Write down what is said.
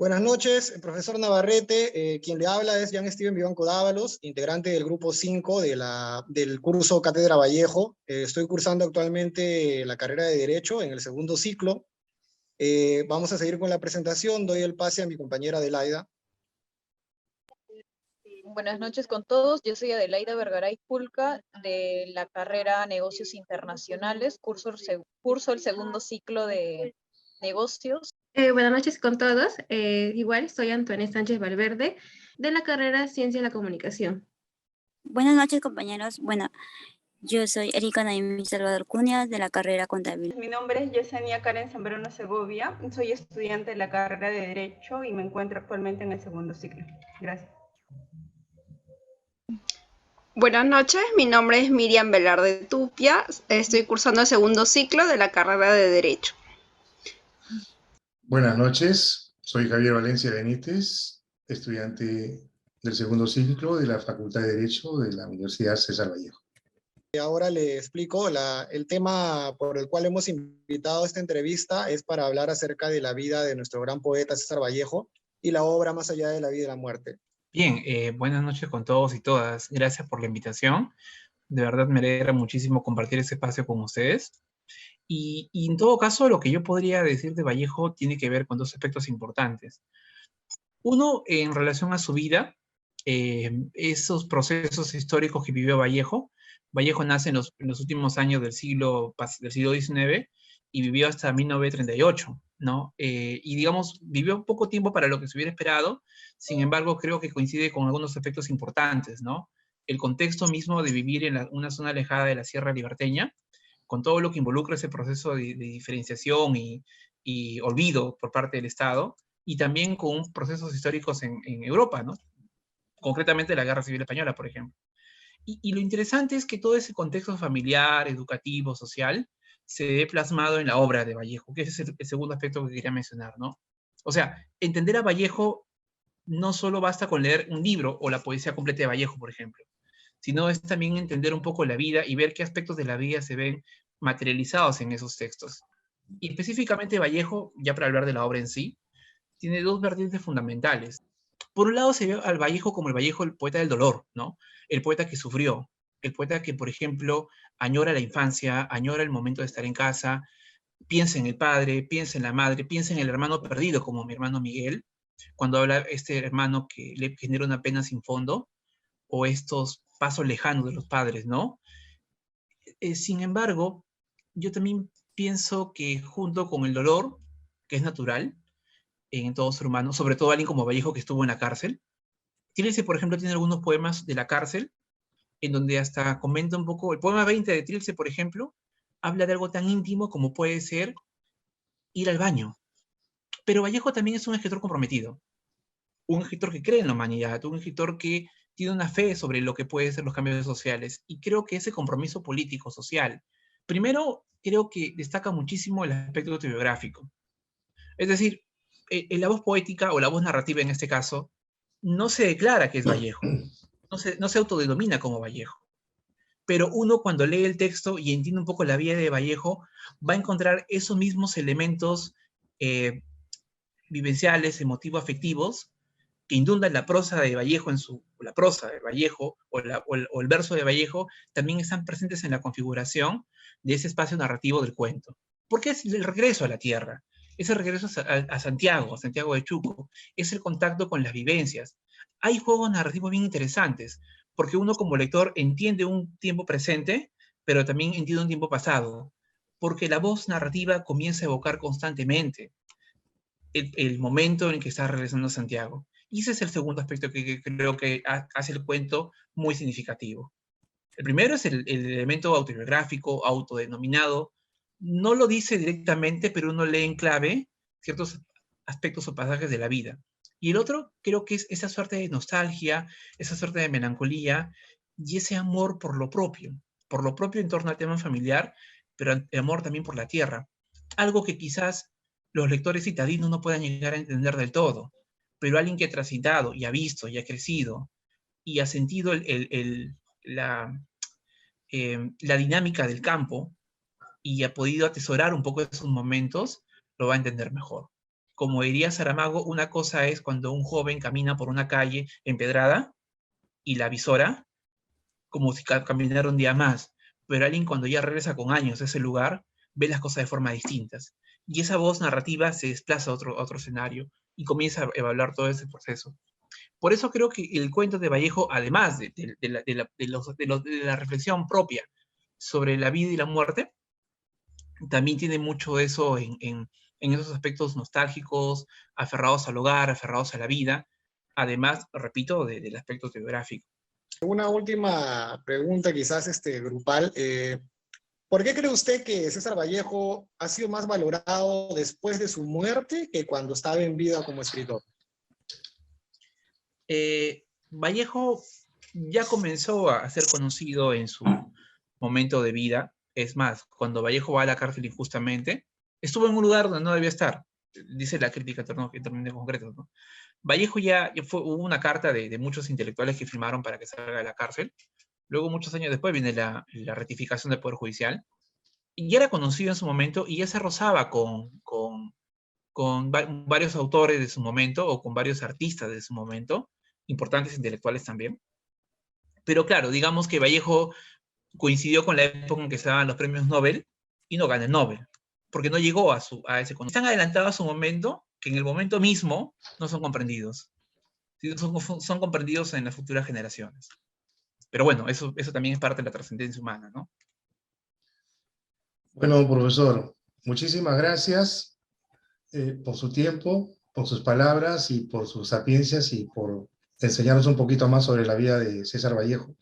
Buenas noches, profesor Navarrete. Quien le habla es Jan Steven Vivanco Dávalos, integrante del grupo 5 del curso Cátedra Vallejo. Estoy cursando actualmente la carrera de Derecho en el segundo ciclo. Vamos a seguir con la presentación. Doy el pase a mi compañera Adelaida. Buenas noches con todos. Yo soy Adelaida Vergaray Pulca de la carrera Negocios Internacionales, curso el segundo ciclo de negocios. Buenas noches con todos. Igual soy Antoine Sánchez Valverde de la carrera Ciencia de la Comunicación. Buenas noches, compañeros. Bueno, yo soy Erika Naimi Salvador Cunha de la carrera Contabilidad. Mi nombre es Yesenia Karen Zambrano Segovia. Soy estudiante de la carrera de Derecho y me encuentro actualmente en el segundo ciclo. Gracias. Buenas noches, mi nombre es Miriam Velarde Tupia. Estoy cursando el segundo ciclo de la carrera de Derecho. Buenas noches, soy Javier Valencia Benítez, estudiante del segundo ciclo de la Facultad de Derecho de la Universidad César Vallejo. Ahora le explico, el tema por el cual hemos invitado a esta entrevista es para hablar acerca de la vida de nuestro gran poeta César Vallejo y la obra Más allá de la vida y la muerte. Bien, buenas noches con todos y todas. Gracias por la invitación. De verdad me alegra muchísimo compartir este espacio con ustedes. Y en todo caso, lo que yo podría decir de Vallejo tiene que ver con dos aspectos importantes. Uno, en relación a su vida, esos procesos históricos que vivió Vallejo. Vallejo nace en los últimos años del siglo XIX y vivió hasta 1938, ¿no? Y digamos, vivió poco tiempo para lo que se hubiera esperado, sin embargo, creo que coincide con algunos aspectos importantes, ¿no? El contexto mismo de vivir en una zona alejada de la Sierra Liberteña, con todo lo que involucra ese proceso de diferenciación y olvido por parte del Estado, y también con procesos históricos en Europa, ¿no? Concretamente la Guerra Civil Española, por ejemplo. Y lo interesante es que todo ese contexto familiar, educativo, social, se ve plasmado en la obra de Vallejo, que ese es el segundo aspecto que quería mencionar, ¿no? O sea, entender a Vallejo no solo basta con leer un libro o la poesía completa de Vallejo, por ejemplo, sino es también entender un poco la vida y ver qué aspectos de la vida se ven materializados en esos textos. Y específicamente Vallejo, ya para hablar de la obra en sí, tiene dos vertientes fundamentales. Por un lado se ve al Vallejo como el Vallejo, el poeta del dolor, ¿no? El poeta que sufrió, el poeta que, por ejemplo, añora la infancia, añora el momento de estar en casa, piensa en el padre, piensa en la madre, piensa en el hermano perdido, como mi hermano Miguel, cuando habla este hermano que le genera una pena sin fondo, o estos pasos lejanos de los padres, ¿no? Sin embargo, yo también pienso que junto con el dolor, que es natural en todo ser humano, sobre todo alguien como Vallejo que estuvo en la cárcel, Trilce, por ejemplo, tiene algunos poemas de la cárcel, en donde hasta comenta un poco, el poema 20 de Trilce, por ejemplo, habla de algo tan íntimo como puede ser ir al baño. Pero Vallejo también es un escritor comprometido, un escritor que cree en la humanidad, un escritor que tiene una fe sobre lo que pueden ser los cambios sociales, y creo que ese compromiso político, social, primero, creo que destaca muchísimo el aspecto autobiográfico. Es decir, la voz poética, o la voz narrativa en este caso, no se declara que es Vallejo, no se autodenomina como Vallejo. Pero uno cuando lee el texto y entiende un poco la vida de Vallejo, va a encontrar esos mismos elementos vivenciales, emotivo-afectivos, que inundan la prosa de Vallejo la prosa de Vallejo o el verso de Vallejo, también están presentes en la configuración de ese espacio narrativo del cuento. Porque es el regreso a la tierra, es el regreso a Santiago de Chuco, es el contacto con las vivencias. Hay juegos narrativos bien interesantes, porque uno como lector entiende un tiempo presente, pero también entiende un tiempo pasado, porque la voz narrativa comienza a evocar constantemente el momento en el que está regresando a Santiago. Y ese es el segundo aspecto que creo que hace el cuento muy significativo. El primero es el elemento autobiográfico, autodenominado. No lo dice directamente, pero uno lee en clave ciertos aspectos o pasajes de la vida. Y el otro creo que es esa suerte de nostalgia, esa suerte de melancolía y ese amor por lo propio en torno al tema familiar, pero el amor también por la tierra. Algo que quizás los lectores citadinos no puedan llegar a entender del todo, pero alguien que ha transitado y ha visto y ha crecido y ha sentido la dinámica del campo y ha podido atesorar un poco de esos momentos, lo va a entender mejor. como diría Saramago, una cosa es cuando un joven camina por una calle empedrada y la visora, como si caminara un día más, pero alguien cuando ya regresa con años a ese lugar, ve las cosas de forma distintas. Y esa voz narrativa se desplaza a otro escenario y comienza a evaluar todo ese proceso. Por eso creo que el cuento de Vallejo, además de la reflexión propia sobre la vida y la muerte, también tiene mucho de eso en esos aspectos nostálgicos, aferrados al hogar, aferrados a la vida, además, repito, del aspecto geográfico. Una última pregunta, quizás grupal. ¿Por qué cree usted que César Vallejo ha sido más valorado después de su muerte que cuando estaba en vida como escritor? Vallejo ya comenzó a ser conocido en su momento de vida. Es más, cuando Vallejo va a la cárcel injustamente, estuvo en un lugar donde no debía estar, dice la crítica en términos concretos, ¿no? Vallejo hubo una carta de muchos intelectuales que firmaron para que salga de la cárcel. Luego, muchos años después, viene la rectificación del Poder Judicial. Y ya era conocido en su momento y ya se rozaba con varios autores de su momento o con varios artistas de su momento, importantes intelectuales también. Pero claro, digamos que Vallejo coincidió con la época en que estaban los premios Nobel y no gana el Nobel, porque no llegó a ese conocimiento. Están adelantados a su momento, que en el momento mismo no son comprendidos. Son comprendidos en las futuras generaciones. Pero bueno, eso también es parte de la trascendencia humana, ¿no? Bueno, profesor, muchísimas gracias por su tiempo, por sus palabras y por sus sapiencias y por enseñarnos un poquito más sobre la vida de César Vallejo.